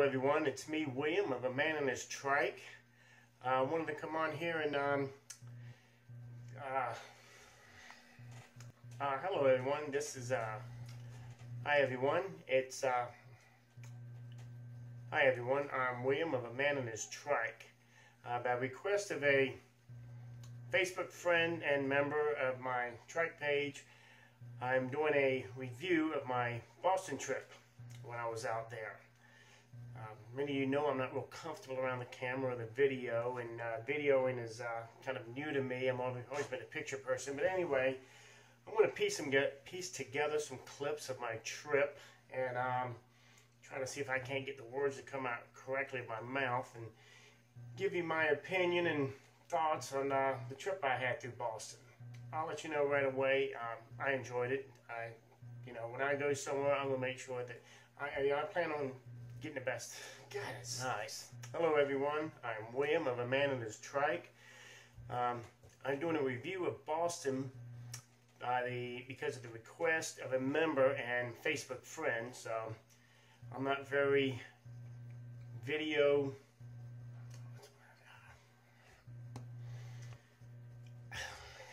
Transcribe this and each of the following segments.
everyone, it's me, William, of a Man and His Trike. I wanted to come on here and hello everyone. This is hi everyone. It's hi everyone. I'm William of a Man and His Trike. By request of a Facebook friend and member of my trike page, I'm doing a review of my Boston trip when I was out there. Many of you know I'm not real comfortable around the camera or the video, and videoing is kind of new to me. I've always been a picture person, but anyway, I'm going to piece together some clips of my trip and try to see if I can't get the words to come out correctly in my mouth and give you my opinion and thoughts on the trip I had through Boston. I'll let you know right away. I enjoyed it. When I go somewhere, I'm going to make sure that I plan on getting the best. God, it's nice. Hello, everyone. I'm William of a Man and His Trike. I'm doing a review of Boston because of the request of a member and Facebook friend. So I'm not very video.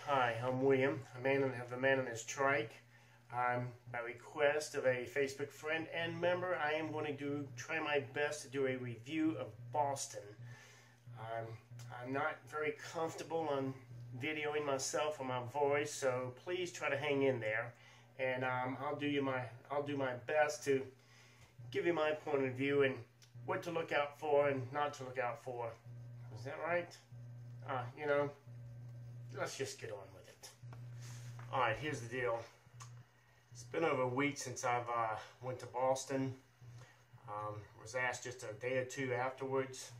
Hi, I'm William, a Man and His Trike. By request of a Facebook friend and member, I am going to try my best to do a review of Boston. I'm not very comfortable on videoing myself or my voice, so please try to hang in there, and I'll do my best to give you my point of view and what to look out for and not to look out for. Is that right? Let's just get on with it. All right, here's the deal. It's been over a week since I've went to Boston. Was asked just a day or two afterwards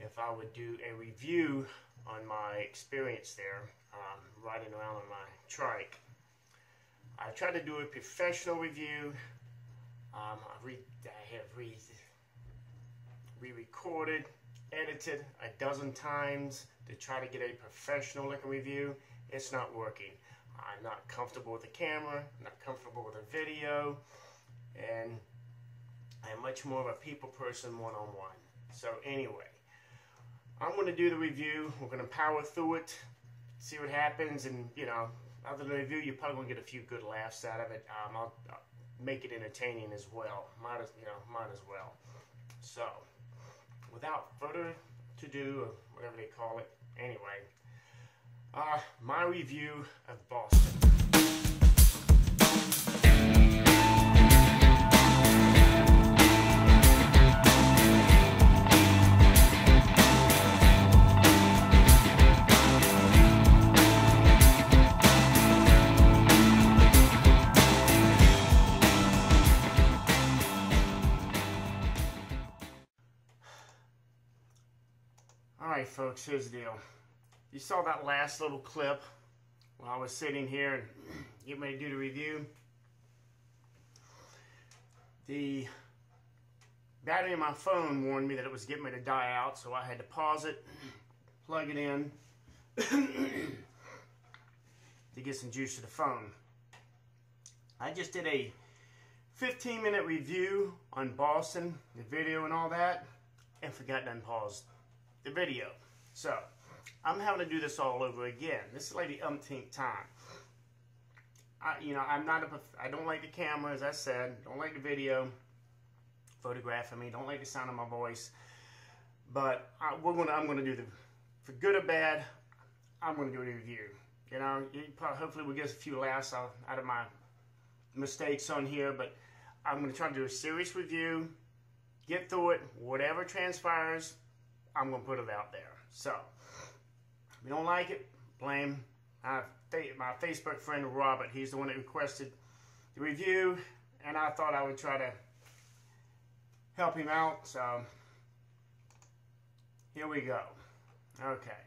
if I would do a review on my experience there, riding around on my trike. I tried to do a professional review. I have re-recorded, edited a dozen times to try to get a professional looking review. It's not working. I'm not comfortable with the camera, not comfortable with the video, and I'm much more of a people person one-on-one. So anyway, I'm going to do the review. We're going to power through it, see what happens, and other than the review, you're probably going to get a few good laughs out of it. I'll make it entertaining as well. Might as well. So, without further ado, or whatever they call it, anyway, my review of Boston. Alright folks, here's the deal. You saw that last little clip while I was sitting here and getting ready to do the review. The battery in my phone warned me that it was getting ready to die out, so I had to pause it, plug it in to get some juice to the phone. I just did a 15-minute review on Boston, the video and all that, and forgot to unpause the video. So I'm having to do this all over again. This is like the umpteenth time. I don't like the camera, as I said. Don't like the video, photographing me. Don't like the sound of my voice. But I'm going to do for good or bad, I'm going to do a review. Hopefully we'll get a few laughs out of my mistakes on here. But I'm going to try to do a serious review, get through it. Whatever transpires, I'm going to put it out there. So, if you don't like it, blame my Facebook friend Robert. He's the one that requested the review, and I thought I would try to help him out. So, here we go. Okay.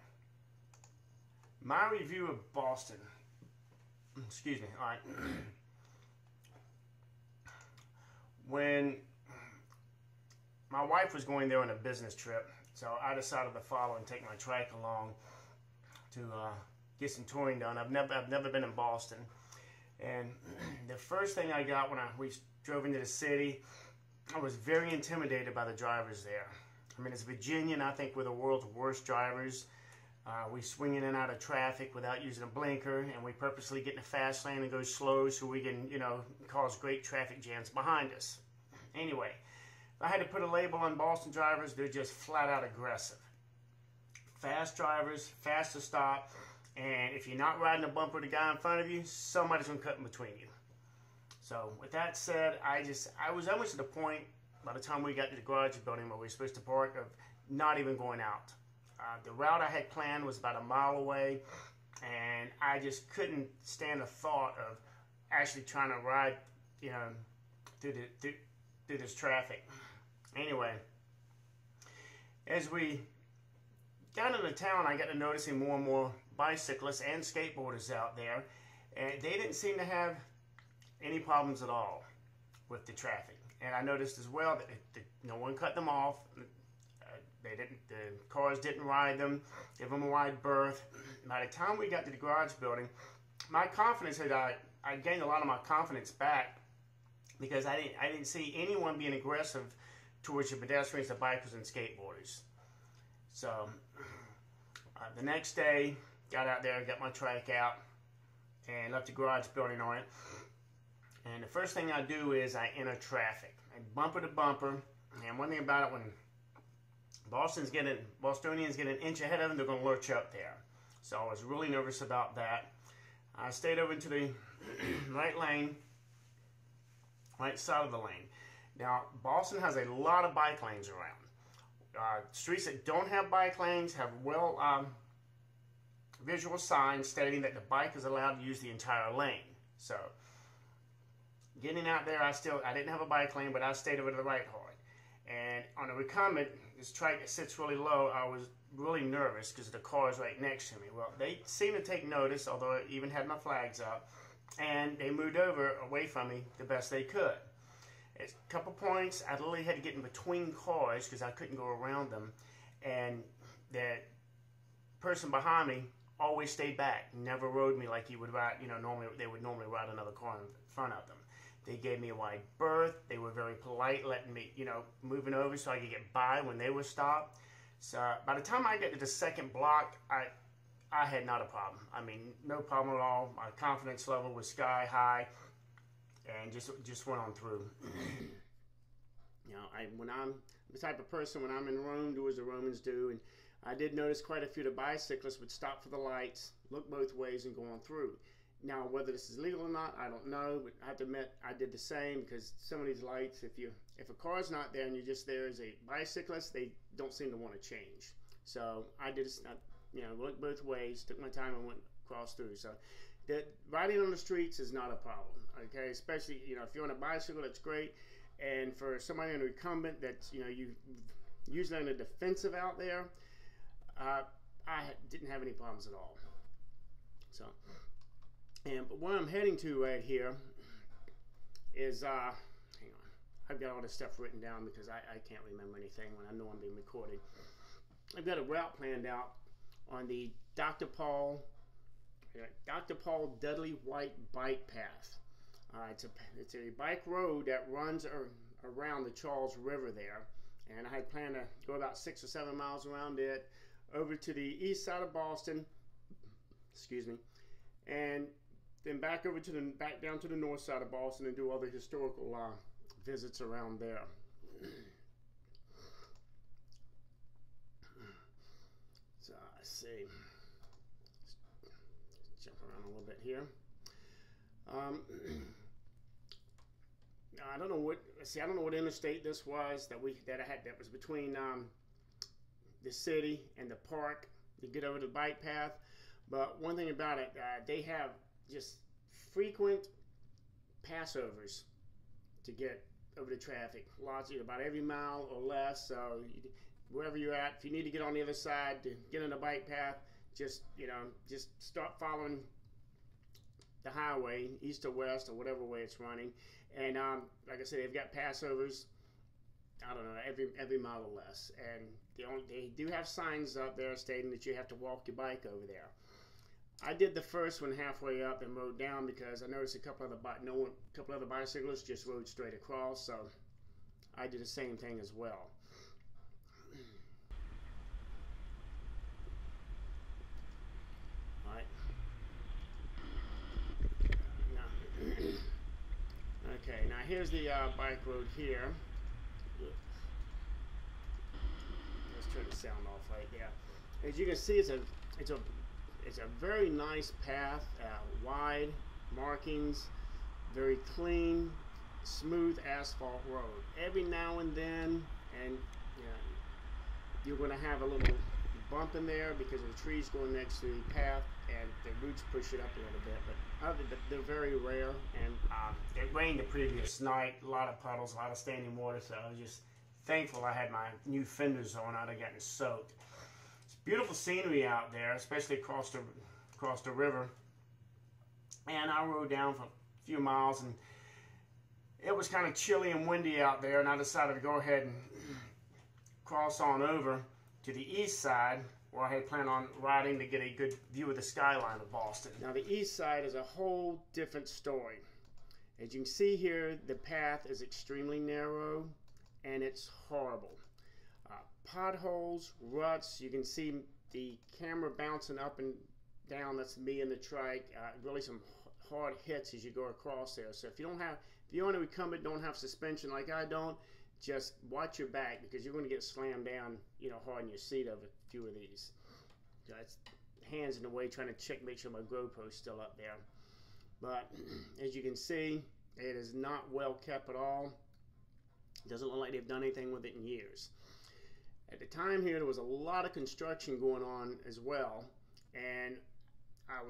My review of Boston. Excuse me. All right. When my wife was going there on a business trip, so I decided to follow and take my trike along to get some touring done. I've never been in Boston, and the first thing I got when we drove into the city I was very intimidated by the drivers there. I mean, as a Virginian, I think we're the world's worst drivers. We swing in and out of traffic without using a blinker, and we purposely get in a fast lane and go slow so we can, cause great traffic jams behind us. Anyway, if I had to put a label on Boston drivers, they're just flat out aggressive. Fast drivers, fast to stop, and if you're not riding a bumper to the guy in front of you, somebody's going to cut in between you. So with that said, I was almost to the point by the time we got to the garage building where we were supposed to park of not even going out. The route I had planned was about a mile away, and I just couldn't stand the thought of actually trying to ride, through this traffic. Anyway, as we got into town, I got to noticing more and more bicyclists and skateboarders out there, and they didn't seem to have any problems at all with the traffic. And I noticed as well that no one cut them off. The cars didn't ride them, give them a wide berth. By the time we got to the garage building, my confidence I gained a lot of my confidence back, because I didn't see anyone being aggressive towards the pedestrians, the bikers, and skateboarders. So the next day, got out there, got my trike out, and left the garage building on it. And the first thing I do is I enter traffic, and bumper to bumper. And one thing about it, when Bostonians get an inch ahead of them, they're going to lurch up there. So I was really nervous about that. I stayed over into the right lane, right side of the lane. Now, Boston has a lot of bike lanes around. Streets that don't have bike lanes have visual signs stating that the bike is allowed to use the entire lane. So, getting out there, I didn't have a bike lane, but I stayed over to the right hard. And on the recumbent, this trike that sits really low, I was really nervous because the car is right next to me. Well, they seemed to take notice, although I even had my flags up, and they moved over away from me the best they could. At a couple points, I literally had to get in between cars because I couldn't go around them, and that person behind me always stayed back, never rode me like he would ride, they would normally ride another car in front of them. They gave me a wide berth. They were very polite, letting me, moving over so I could get by when they were stopped. So by the time I got to the second block, I had not a problem. I mean, no problem at all. My confidence level was sky high, and just went on through. When I'm the type of person, when I'm in Rome, do as the Romans do, and I did notice quite a few of the bicyclists would stop for the lights, look both ways, and go on through. Now, whether this is legal or not, I don't know, but I have to admit I did the same, because some of these lights, if a car's not there and you're just there as a bicyclist, they don't seem to want to change. So I did, looked both ways, took my time, and went across through. So riding on the streets is not a problem, okay? Especially, if you're on a bicycle, that's great. And for somebody on a recumbent that's, you usually on the defensive out there, I didn't have any problems at all. So. But where I'm heading to right here is, hang on, I've got all this stuff written down because I can't remember anything when I know I'm being recorded. I've got a route planned out on the Dr. Paul Dudley White bike path. It's a bike road that runs around the Charles River there, and I had planned to go about 6 or 7 miles around it, over to the east side of Boston, and then back down to the north side of Boston and do other historical visits around there. So let's see. Let's jump around a little bit here. I don't know what interstate this was that was between the city and the park to get over the bike path. But one thing about it, they have just frequent passovers to get over the traffic. Lots, about every mile or less. So wherever you're at, if you need to get on the other side to get on the bike path, just start following the highway, east or west or whatever way it's running. And like I said, they've got passovers, I don't know, every mile or less. And they do have signs up there stating that you have to walk your bike over there. I did the first one halfway up and rode down because I noticed a couple other bicyclists just rode straight across. So I did the same thing as well. All right. Okay, now here's the bike road here. Let's turn the sound off right there. As you can see, it's a very nice path, wide markings, very clean, smooth asphalt road. Every now and then, and you're going to have a little bump in there because of the trees going next to the path and the roots push it up a little bit, but they're very rare. And it rained the previous night, a lot of puddles, a lot of standing water, so I was just thankful I had my new fenders on. I'd have gotten soaked. It's beautiful scenery out there, especially across the river. And I rode down for a few miles, and it was kind of chilly and windy out there, and I decided to go ahead and cross on over to the east side, where I had planned on riding to get a good view of the skyline of Boston. Now the east side is a whole different story. As you can see here, the path is extremely narrow and it's horrible. Potholes, ruts, you can see the camera bouncing up and down. That's me in the trike. Really some hard hits as you go across there. So if you own a recumbent, don't have suspension like I don't, just watch your back because you're going to get slammed down, hard in your seat over a few of these. So it's hands in the way trying to make sure my GoPro's still up there. But as you can see, it is not well kept at all. It doesn't look like they've done anything with it in years. At the time here, there was a lot of construction going on as well, and I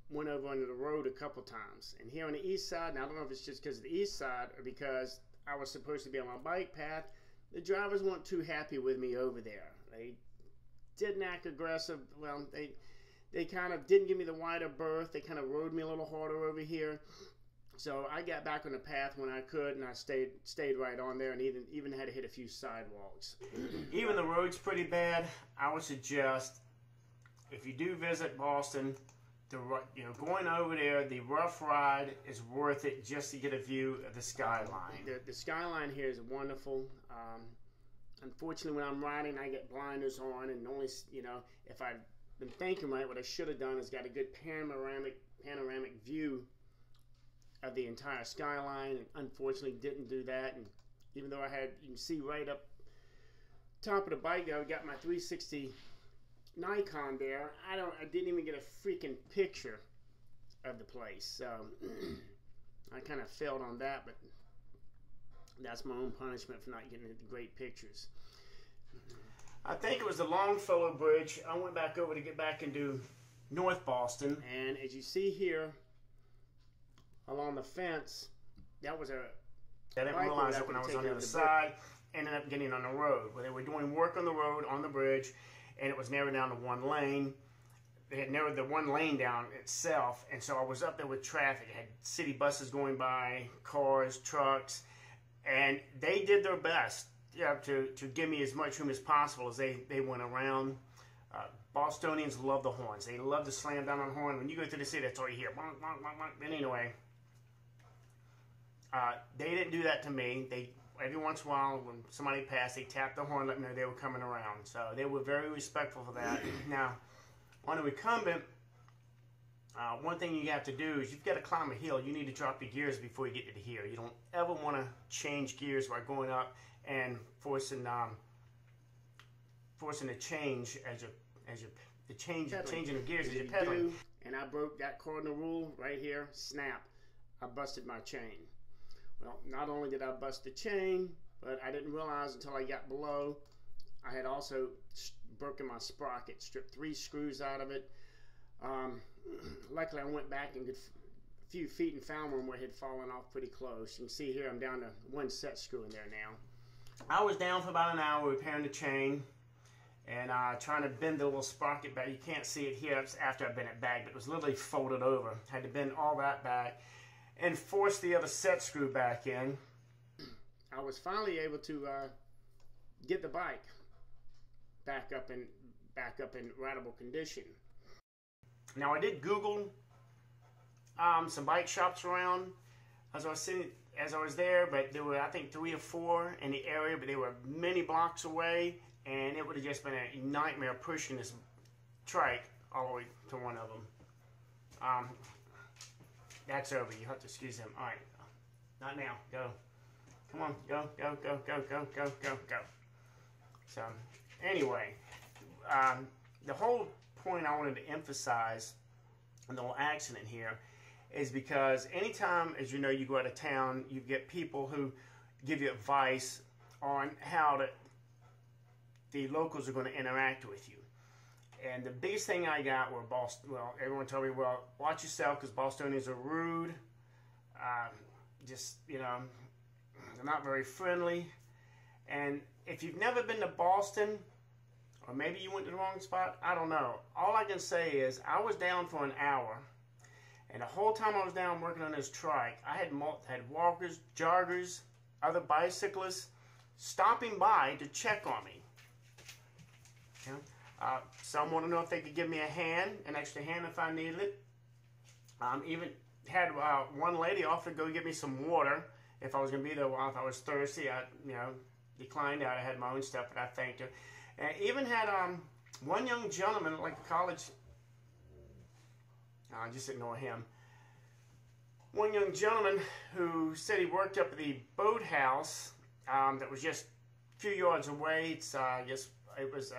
went over under the road a couple times. And here on the east side, now I don't know if it's just because of the east side or because I was supposed to be on my bike path, the drivers weren't too happy with me over there. They didn't act aggressive. Well, they kind of didn't give me the wider berth. They kind of rode me a little harder over here. So I got back on the path when I could, and I stayed right on there, and even had to hit a few sidewalks. Even the road's pretty bad. I would suggest, if you do visit Boston, going over there, the rough ride is worth it just to get a view of the skyline. The skyline here is wonderful. Unfortunately, when I'm riding, I get blinders on, and only, if I'd been thinking right, what I should have done is got a good panoramic view of the entire skyline, and unfortunately didn't do that. And even though you can see right up top of the bike there, I got my 360 Nikon there. I didn't even get a freaking picture of the place. So I kind of failed on that, but that's my own punishment for not getting the great pictures. I think it was the Longfellow Bridge. I went back over to get back into North Boston, and as you see here along the fence, I didn't realize that when I was on the other side. Ended up getting on the road where they were doing work on the road on the bridge, and it was narrowed down to one lane. They had narrowed the one lane down itself, and so I was up there with traffic. I had city buses going by, cars, trucks, and they did their best to give me as much room as possible as they went around. Bostonians love the horns. They love to slam down on the horn. When you go through the city, that's all you hear. But anyway, they didn't do that to me. Every once in a while, when somebody passed, they tapped the horn, let me know they were coming around. So they were very respectful for that. Now, on a recumbent, one thing you have to do is you've got to climb a hill. You need to drop your gears before you get to the hill. You don't ever want to change gears by going up and forcing a change changing the gears as you're pedaling. And I broke that cardinal rule right here. Snap! I busted my chain. Well, not only did I bust the chain, but I didn't realize until I got below, I had also broken my sprocket, stripped 3 screws out of it. Luckily, I went back and got a few feet and found one where it had fallen off pretty close. You can see here I'm down to 1 set screw in there now. I was down for about an hour repairing the chain and trying to bend the little sprocket back. You can't see it here after I bent it back, but it was literally folded over. Had to bend all that back and force the other set screw back in. I was finally able to get the bike back up in rideable condition. Now I did Google some bike shops around. As I was as I was there, but there were, I think, 3 or 4 in the area, but they were many blocks away, and it would have just been a nightmare pushing this trike all the way to one of them. That's over. You have to excuse him. All right. Not now. Go. Come on. Go, go, go, go, go, go, go, go. So, anyway, the whole point I wanted to emphasize in the whole accident here is because anytime, as you know, you go out of town, you get people who give you advice on how the locals are going to interact with you. And the biggest thing I got were everyone told me, well, watch yourself because Bostonians are rude. Just, you know, they're not very friendly. And if you've never been to Boston, or maybe you went to the wrong spot, I don't know. All I can say is I was down for an hour. And the whole time I was down working on this trike, I had walkers, joggers, other bicyclists stopping by to check on me. Okay? Some want to know if they could give me a hand, an extra hand if I needed it. Even had one lady offer to go get me some water if I was going to be there a while. If I was thirsty, I declined out. I had my own stuff, but I thanked her. And even had one young gentleman, like a college. Just ignore him. One young gentleman who said he worked up at the boathouse that was just a few yards away. It's it was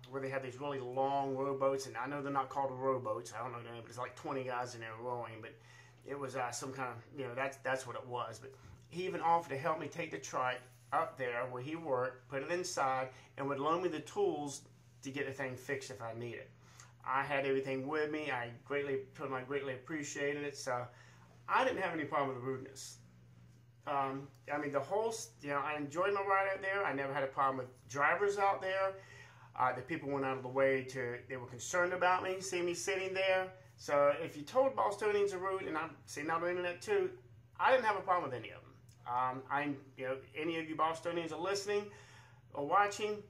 where they had these really long rowboats, and I know they're not called rowboats. I don't know the name, but it's like 20 guys in there rowing. But it was some kind of, that's what it was. But he even offered to help me take the trike up there where he worked, put it inside, and would loan me the tools to get the thing fixed if I need it. I had everything with me. I greatly appreciated it. So I didn't have any problem with the rudeness. I mean, I enjoyed my ride out there. I never had a problem with drivers out there. The people went out of the way they were concerned about me, seeing me sitting there. So if you told Bostonians are rude, and I've seen that on the internet too, I didn't have a problem with any of them. Any of you Bostonians are listening or watching,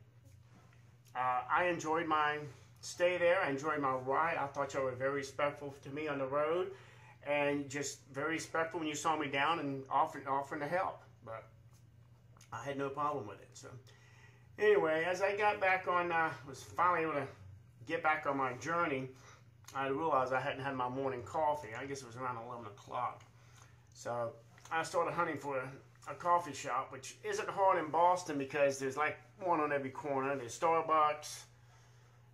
I enjoyed my stay there. I enjoyed my ride. I thought y'all were very respectful to me on the road, and just very respectful when you saw me down and offering to help. But I had no problem with it. So anyway, as I got back on, was finally able to get back on my journey, I realized I hadn't had my morning coffee. I guess it was around 11 o'clock. So I started hunting for a coffee shop, which isn't hard in Boston because there's like one on every corner. There's Starbucks,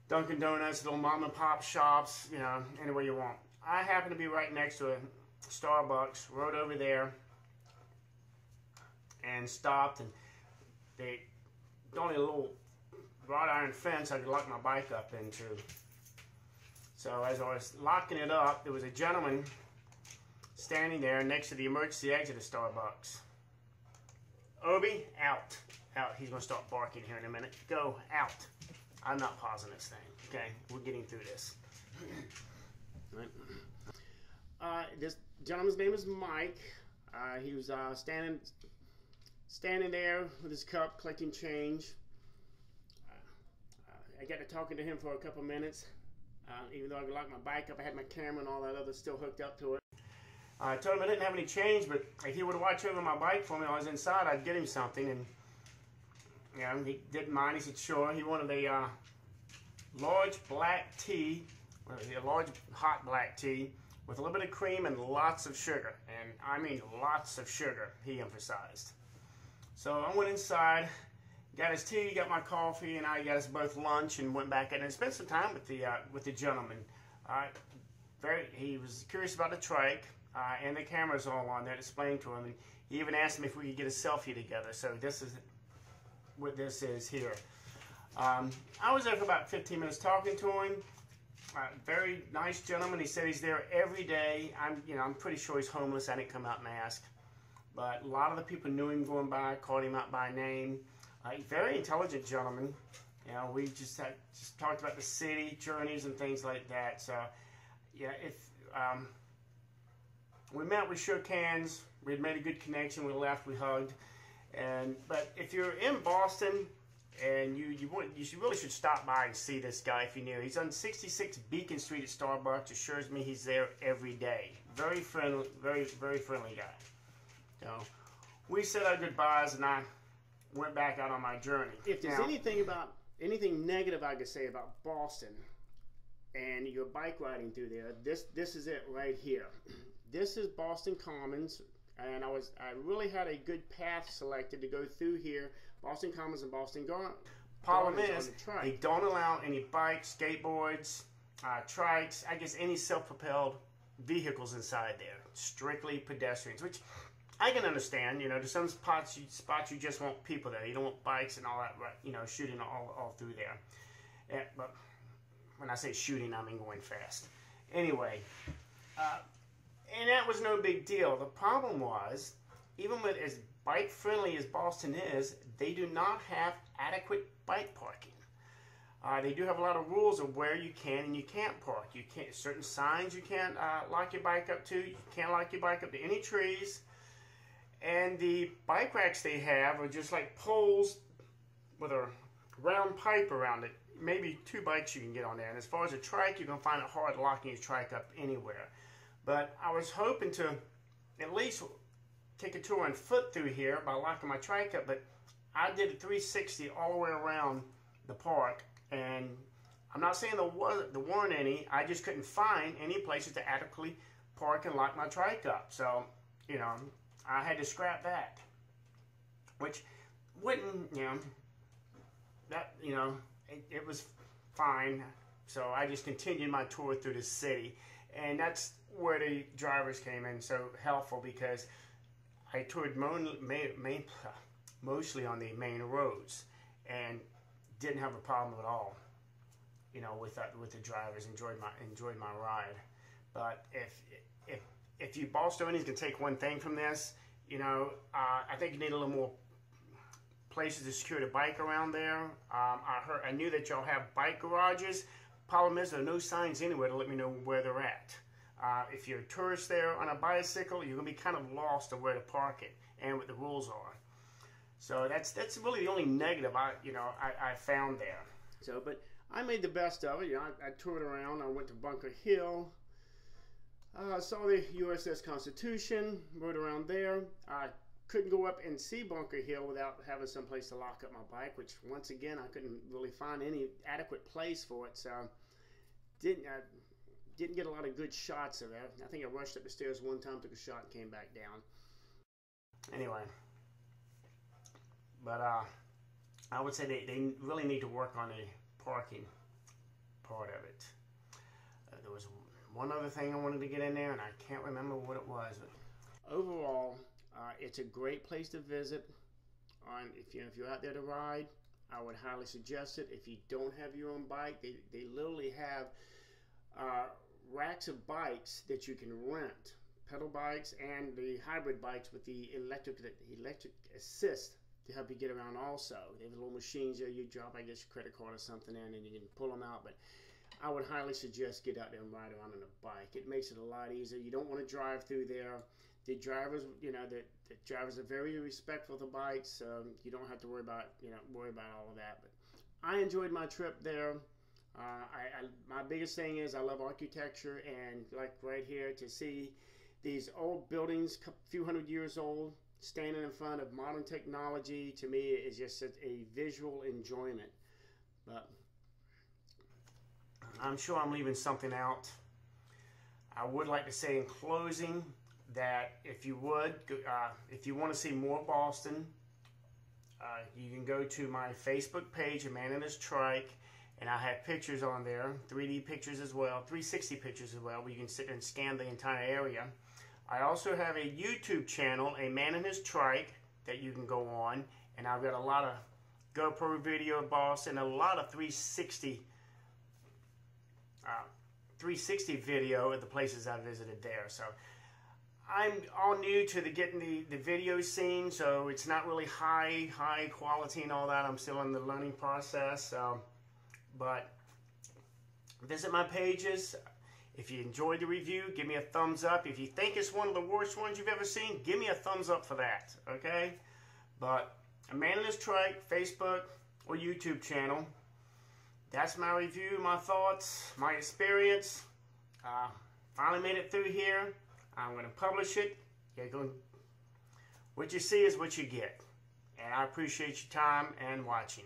Dunkin' Donuts, little mom and pop shops, anywhere you want. I happen to be right next to a Starbucks, rode over there and stopped, and only a little wrought iron fence I could lock my bike up into. So as I was locking it up, there was a gentleman standing there next to the emergency exit of Starbucks. Obie, out. Out. He's going to start barking here in a minute. Go, out. I'm not pausing this thing. Okay, we're getting through this. This gentleman's name is Mike. He was standing there with his cup, collecting change. I got to talking to him for a couple minutes. Even though I could lock my bike up, I had my camera and all that other still hooked up to it. I told him I didn't have any change, but if he would watch over my bike for me while I was inside, I'd get him something. And he didn't mind. He said, sure. He wanted a large black tea, a large hot black tea with a little bit of cream and lots of sugar. And I mean lots of sugar, he emphasized. So I went inside, got his tea, got my coffee, and I got us both lunch and went back in and spent some time with the gentleman. He was curious about the trike, and the camera's all on there to explain to him. And he even asked me if we could get a selfie together. So this is what this is here. I was there for about 15 minutes talking to him. Very nice gentleman. He said he's there every day. I'm pretty sure he's homeless. I didn't come out and ask. But a lot of the people knew him going by, called him out by name. Very intelligent gentleman. We just talked about the city, journeys, and things like that. So, yeah, we met, we shook hands, we had made a good connection, we left, we hugged. But if you're in Boston, and you really should stop by and see this guy if you're new. He's on 66 Beacon Street at Starbucks. Assures me he's there every day. Very friendly, very friendly guy. we said our goodbyes, and I went back out on my journey. If there's anything negative I could say about Boston and your bike riding through there, this is it right here. This is Boston Commons, and I really had a good path selected to go through here, Boston Commons and Boston Gardens. Problem is, they don't allow any bikes, skateboards, trikes, I guess any self-propelled vehicles inside there. Strictly pedestrians, which I can understand. You know, to some spots you just want people there. You don't want bikes and all that, right? You know, shooting all through there. But when I say shooting, I mean going fast. Anyway, and that was no big deal. The problem was, even with as bike friendly as Boston is, they do not have adequate bike parking. They do have a lot of rules of where you can and you can't park. You can't, certain signs you can't lock your bike up to. You can't lock your bike up to any trees. And the bike racks they have are just like poles with a round pipe around it. Maybe 2 bikes you can get on there. And as far as a trike, you're going to find it hard locking your trike up anywhere. But I was hoping to at least take a tour on foot through here by locking my trike up. But I did a 360 all the way around the park. And I'm not saying there weren't any. I just couldn't find any places to adequately park and lock my trike up. So, you know, I had to scrap that. Which wouldn't, you know, that, you know, it was fine. So I just continued my tour through the city. And that's where the drivers came in so helpful, because I toured mostly on the main roads and didn't have a problem at all, you know, with the drivers. Enjoyed my ride. But if you Bostonians can take one thing from this, you know, I think you need a little more places to secure the bike around there. I knew that y'all have bike garages. Problem is, there are no signs anywhere to let me know where they're at. If you're a tourist there on a bicycle, you're gonna be kind of lost on where to park it and what the rules are. So that's really the only negative I found there. So, but I made the best of it. You know, I toured around. I went to Bunker Hill. Saw the USS Constitution. Rode around there. I couldn't go up and see Bunker Hill without having some place to lock up my bike, which once again I couldn't really find any adequate place for it. So didn't get a lot of good shots of it. I think I rushed up the stairs one time, took a shot, and came back down. Anyway. But I would say they really need to work on the parking part of it. There was one other thing I wanted to get in there, and I can't remember what it was. But overall, it's a great place to visit. If you're out there to ride, I would highly suggest it. If you don't have your own bike, they literally have racks of bikes that you can rent, pedal bikes and the hybrid bikes with the electric assist to help you get around also. They have little machines there. You drop, I guess, your credit card or something in, and you can pull them out. But I would highly suggest get out there and ride around on a bike. It makes it a lot easier. You don't want to drive through there. The drivers, you know, the drivers are very respectful of the bikes, so you don't have to worry about all of that. But I enjoyed my trip there. My biggest thing is I love architecture, and like right here, to see these old buildings, a few hundred years old, standing in front of modern technology, to me is just a visual enjoyment. But I'm sure I'm leaving something out. I would like to say in closing that if you want to see more Boston, you can go to my Facebook page, Man His Trike, and I have pictures on there, 3D pictures as well, 360 pictures as well, where you can sit and scan the entire area. I also have a YouTube channel, a Man His Trike, that you can go on, and I've got a lot of GoPro video of Boston, a lot of 360 video of the places I visited there. So I'm all new to getting the video scene, so it's not really high quality and all that. I'm still in the learning process. But visit my pages. If you enjoyed the review, give me a thumbs up. If you think it's one of the worst ones you've ever seen, give me a thumbs up for that, okay? But a Man His Trike, Facebook or YouTube channel. That's my review, my thoughts, my experience. Finally made it through here. I'm going to publish it. What you see is what you get. And I appreciate your time and watching.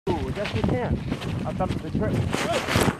Ooh, that's the tent. I thought it was a trip.